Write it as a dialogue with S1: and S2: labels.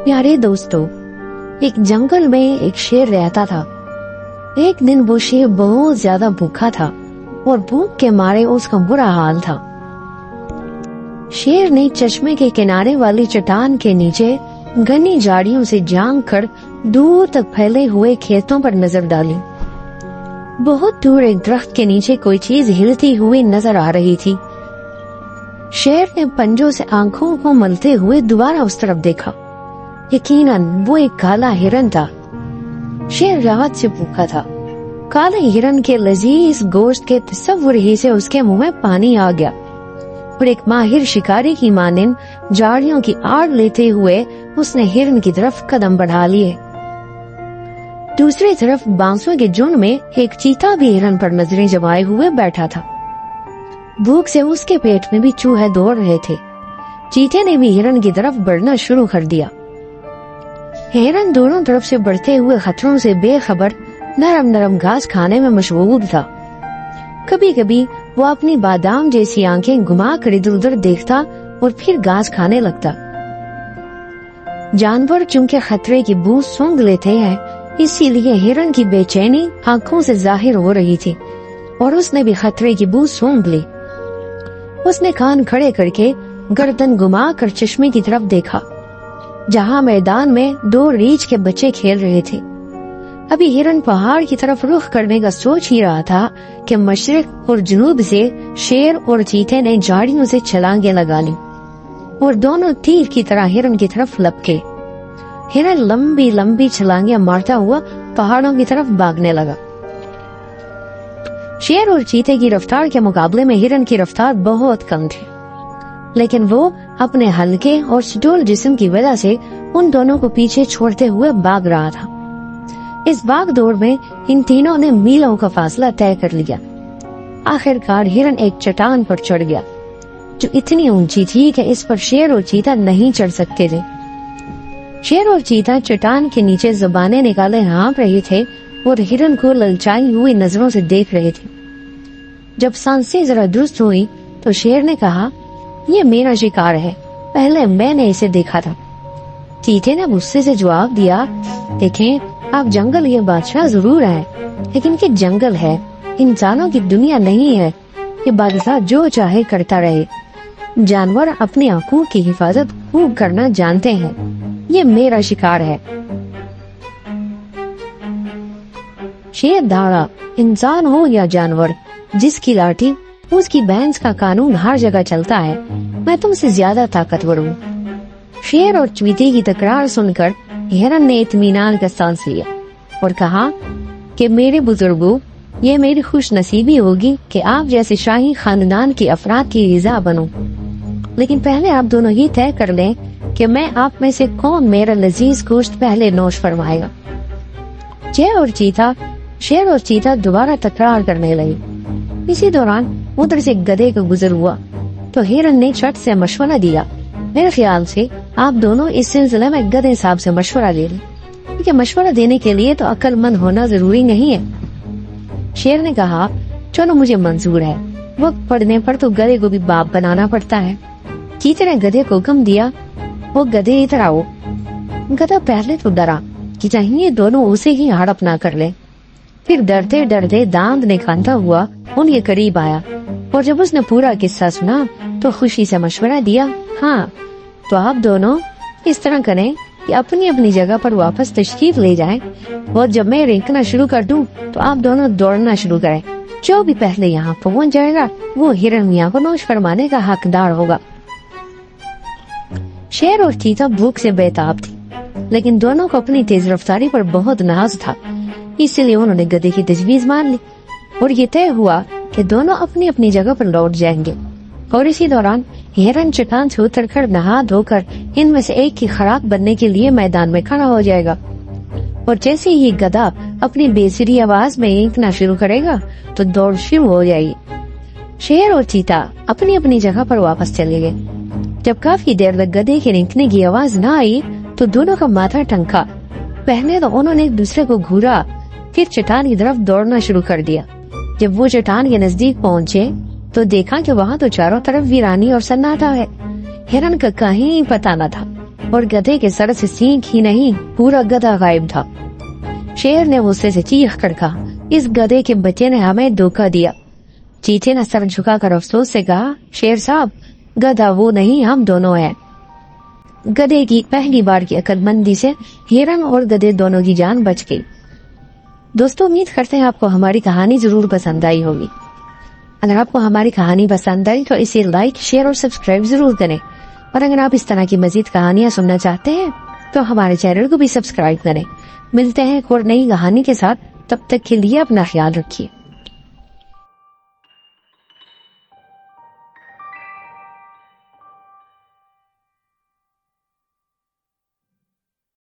S1: प्यारे दोस्तों, एक जंगल में एक शेर रहता था। एक दिन वो शेर बहुत ज्यादा भूखा था और भूख के मारे उसका बुरा हाल था। शेर ने चश्मे के किनारे वाली चट्टान के नीचे घनी झाड़ियों से झांक कर दूर तक फैले हुए खेतों पर नजर डाली। बहुत दूर एक दरख्त के नीचे कोई चीज हिलती हुई नजर आ रही थी। शेर ने पंजों से आंखों को मलते हुए दोबारा उस तरफ देखा। यकीनन वो एक काला हिरन था। शेर राहत से भूखा था। काले हिरन के लजीज गोश्त के तस्वुर ही से उसके मुंह में पानी आ गया और एक माहिर शिकारी की मानिंद झाड़ियों की आड़ लेते हुए उसने हिरन की तरफ कदम बढ़ा लिए। दूसरी तरफ बांसों के झुंड में एक चीता भी हिरन पर नजरें जमाए हुए बैठा था। भूख से उसके पेट में भी चूहे दौड़ रहे थे। चीते ने भी हिरन की तरफ बढ़ना शुरू कर दिया। हिरन दोनों तरफ से बढ़ते हुए खतरों से बेखबर नरम नरम घास खाने में मशगूल था। कभी कभी वो अपनी बादाम जैसी आंखें घुमा कर इधर उधर देखता और फिर घास खाने लगता। जानवर चूंकि खतरे की बू सूंघ लेते हैं, इसीलिए हिरन की बेचैनी आंखों से जाहिर हो रही थी और उसने भी खतरे की बू सूंघ ली। उसने कान खड़े करके गर्दन घुमा कर चश्मे की तरफ देखा, जहाँ मैदान में दो रीछ के बच्चे खेल रहे थे। अभी हिरन पहाड़ की तरफ रुख करने का सोच ही रहा था कि मशरिक और जुनूब से शेर और चीते ने झाड़ियों से छलांगे लगा ली और दोनों तीर की तरह हिरन की तरफ लपके। हिरन लंबी लंबी छलांगे मारता हुआ पहाड़ों की तरफ भागने लगा। शेर और चीते की रफ्तार के मुकाबले में हिरन की रफ्तार बहुत कम थी, लेकिन वो अपने हल्के और सुडौल जिस्म की वजह से उन दोनों को पीछे छोड़ते हुए भाग रहा था। इस भाग दौड़ में इन तीनों ने मीलों का फासला तय कर लिया। आखिरकार हिरन एक चट्टान पर चढ़ गया, जो इतनी ऊंची थी कि इस पर शेर और चीता नहीं चढ़ सकते थे। शेर और चीता चट्टान के नीचे जुबानें निकाले हाँफ रहे थे और हिरन को ललचाई हुई नजरों से देख रहे थे। जब सांसें जरा दुरुस्त हुई तो शेर ने कहा, ये मेरा शिकार है, पहले मैंने इसे देखा था। चीते ने गुस्से से जवाब दिया, देखें, आप जंगल ये बादशाह जरूर हैं, लेकिन ये जंगल है, इंसानों की दुनिया नहीं है। ये बादशाह जो चाहे करता रहे। जानवर अपनी आंखों की हिफाजत खूब करना जानते हैं। ये मेरा शिकार है। शेर दौड़ा, इंसान हो या जानवर, जिसकी लाठी उसकी भैंस का कानून हर जगह चलता है। मैं तुमसे ज्यादा ताकतवर हूँ। शेर और चीते की तकरार सुनकर हिरन ने इत्मीनान का सांस लिया और कहा कि मेरे बुजुर्गों, ये मेरी खुश नसीबी होगी कि आप जैसे शाही खानदान के अफराद की रिजा बनूं। लेकिन पहले आप दोनों ये तय कर लें कि मैं आप में से कौन मेरा लजीज गोश्त पहले नोश फरमाएगा। शेर और चीता दोबारा तकरार करने लगे। इसी दौरान उधर से गधे का गुजर हुआ तो हिरन ने झट से मशवरा दिया, मेरे ख्याल से आप दोनों इस सिलसिले में गधे साहब से मशवरा ले लें, क्योंकि मशवरा देने के लिए तो अक्लमंद होना जरूरी नहीं है। शेर ने कहा, चलो मुझे मंजूर है, वक्त पड़ने पर तो गधे को भी बाप बनाना पड़ता है। चीते ने गधे को हुक्म दिया, वो गधे इधर आओ। गधा पहले तो डरा कि चाहिए दोनों उसे ही हड़प ना कर ले, फिर डरते डरते दांत निकालता हुआ उनके करीब आया और जब उसने पूरा किस्सा सुना तो खुशी से मशवरा दिया, हाँ तो आप दोनों इस तरह करें कि अपनी अपनी जगह पर वापस तशरीफ ले जाएं और जब मैं रेंकना शुरू कर दूं तो आप दोनों दौड़ना शुरू करें। जो भी पहले यहाँ पहुंच जाएगा वो हिरन मियाँ को नोश फरमाने का हकदार होगा। शेर और चीता भूख से बेताब थी, लेकिन दोनों को अपनी तेज रफ्तारी पर बहुत नाज था, इसलिए उन्होंने गधे की तजवीज मान ली और ये तय हुआ कि दोनों अपनी अपनी जगह पर लौट जाएंगे। और इसी दौरान हिरन चट्टान से उतरकर नहा धोकर इनमें से एक की खुराक बनने के लिए मैदान में खड़ा हो जाएगा और जैसे ही गधा अपनी बेसुरी आवाज में ईंकना शुरू करेगा तो दौड़ शुरू हो जाएगी। शेर और चीता अपनी अपनी जगह पर वापस चले गए। जब काफी देर तक गधे के रींकने की आवाज न आई तो दोनों का माथा टंका। पहले तो उन्होंने एक दूसरे को घूरा, फिर चट्टान की तरफ दौड़ना शुरू कर दिया। जब वो चट्टान के नजदीक पहुँचे तो देखा कि वहाँ तो चारों तरफ वीरानी और सन्नाटा है। हिरन का कहीं पता न था। اور گدھے کے سر سے سینگ ہی نہیں پورا گدھا غائب تھا۔ شیر نے غصے سے چیخ کر کہا، اس گدھے کے بچے نے ہمیں دھوکہ دیا۔ چیتے نے سر جھکا کر افسوس سے کہا، شیر صاحب گدھا وہ نہیں، ہم دونوں ہیں۔ گدھے کی پہلی بار کی عقل مندی سے ہرن اور گدھے دونوں کی جان بچ گئی۔ دوستو امید کرتے ہیں آپ کو ہماری کہانی ضرور پسند آئی ہوگی۔ اگر آپ کو ہماری کہانی پسند آئی تو اسے لائک، شیئر اور سبسکرائب ضرور کریں، اور اگر آپ اس طرح کی مزید کہانیاں سننا چاہتے ہیں تو ہمارے چینل کو بھی سبسکرائب کریں۔ ملتے ہیں ایک اور نئی کہانی کے ساتھ، تب تک کے لیے اپنا خیال رکھیے۔